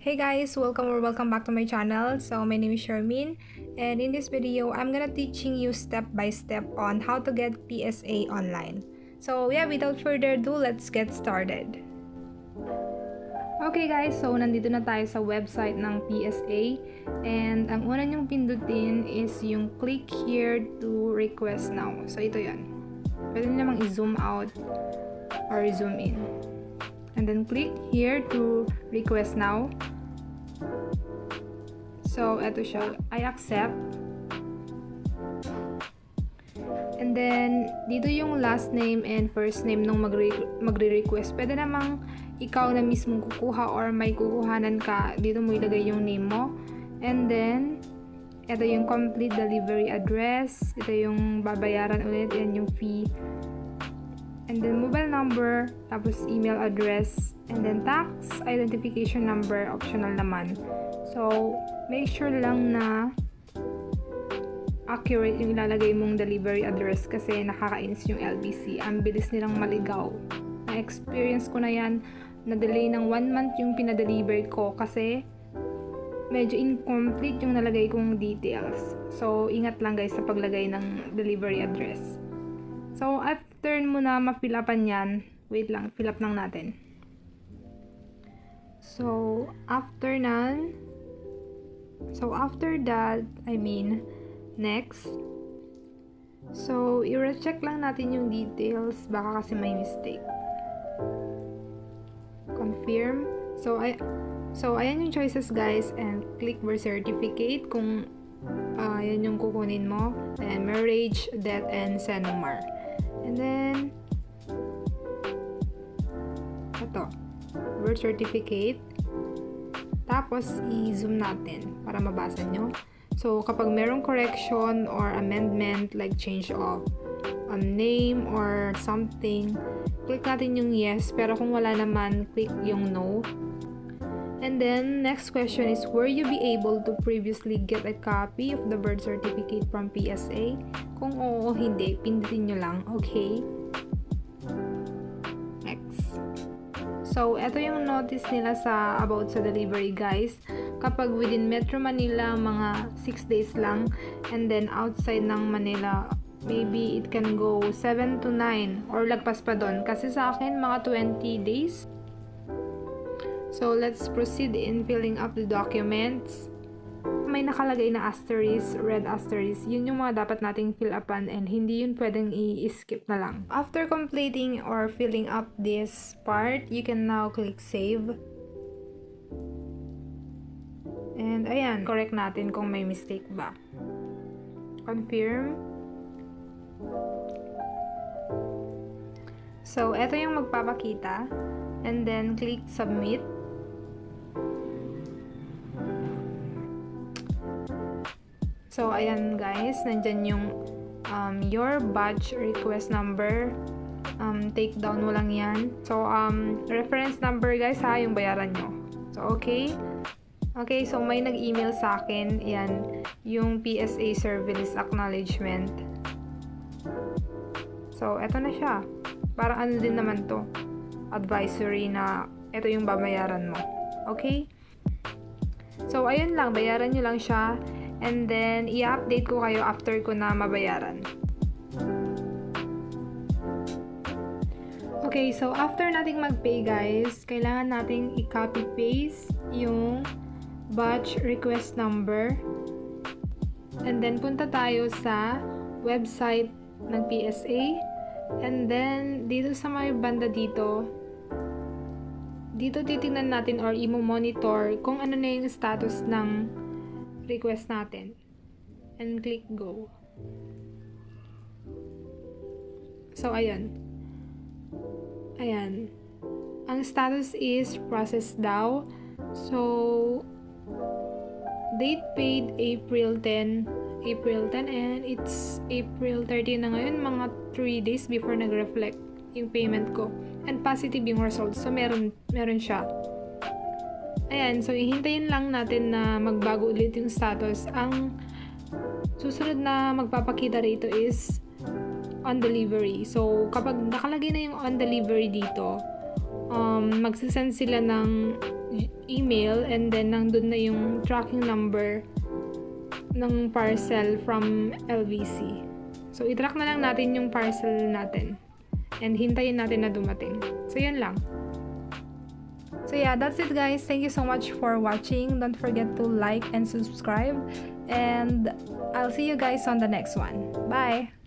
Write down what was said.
Hey guys, welcome back to my channel. So my name is Shermin, and in this video I'm gonna teaching you step by step on how to get PSA online. So yeah, without further ado, let's get started. Okay guys, so nandito na tayo sa website ng PSA, and ang una nyong pindutin is yung click here to request now. So ito yan. Pwede nyo namang i-zoom out or zoom in. And then click here to request now. So eto siya, I accept. And then dito yung last name and first name nung magre-request. Pwede namang ikaw na mismo kukuha or may kukuhanan ka. Dito mo ilagay yung name mo. And then eto yung complete delivery address. Ito yung babayaran ulit, yan yung fee. And then mobile number, tapos email address, and then tax identification number, optional naman. So, make sure lang na accurate yung ilalagay mong delivery address kasi nakakainis yung LBC. Ang bilis nilang maligaw. Na-experience ko na yan, na-delay ng 1 month yung pinadeliver ko kasi medyo incomplete yung nalagay kong details. So, ingat lang guys sa paglagay ng delivery address. So, after mo na ma-fill upan yan, wait lang, fill up lang natin. So, after that, next. So, i-recheck lang natin yung details, baka kasi may mistake. Confirm. So, ayan yung choices guys, and click birth certificate kung yan yung kukunin mo, and marriage, death, and Senomar. And then ito, birth certificate. Tapos i-zoom natin para mabasa nyo. So kapag merong correction or amendment like change of name or something, click natin yung yes, pero kung wala naman, click yung no. And then next question is, were you be able to previously get a copy of the birth certificate from PSA? Kung oo o hindi, pindutin nyo lang. Okay? Next. So, ito yung notice nila about sa delivery guys. Kapag within Metro Manila, mga 6 days lang. And then outside ng Manila, maybe it can go 7 to 9 or lagpas pa doon. Kasi sa akin, mga 20 days. So, let's proceed in filling up the documents. May nakalagay na asterisk, red asterisk. Yun yung mga dapat nating fill upan and hindi yun pwedeng i-skip na lang. After completing or filling up this part, you can now click save. And ayan, correct natin kung may mistake ba. Confirm. So, eto yung magpapakita. And then, click submit. So, ayan guys, nandyan yung your batch request number. Take down mo lang yan. So, reference number guys ha, yung bayaran nyo. So, okay. Okay, so may nag-email sa akin. Yan, yung PSA service acknowledgement. So, eto na siya. Parang ano din naman to. Advisory na ito yung babayaran mo. Okay? So, ayun lang. Bayaran nyo lang siya. And then, i-update ko kayo after ko na mabayaran. Okay, so after nating mag-pay guys, kailangan nating i-copy-paste yung batch request number. And then, punta tayo sa website ng PSA. And then, dito sa may banda dito titingnan natin or i-monitor kung ano na yung status ng request natin. And click go. So, ayan. Ayan. Ang status is processed daw. So, date paid April 10, and it's April 30 na ngayon, mga 3 days before nag-reflect yung payment ko. And positive yung results. So, meron siya. Ayan. So, ihintayin lang natin na magbago ulit yung status. Ang susunod na magpapakita rito is on delivery. So, kapag nakalagay na yung on delivery dito, magsisend sila ng email, and then nandun na yung tracking number ng parcel from LVC. So, i-track na lang natin yung parcel natin and hintayin natin na dumating. So, yun lang. So yeah, that's it guys. Thank you so much for watching. Don't forget to like and subscribe. And I'll see you guys on the next one. Bye!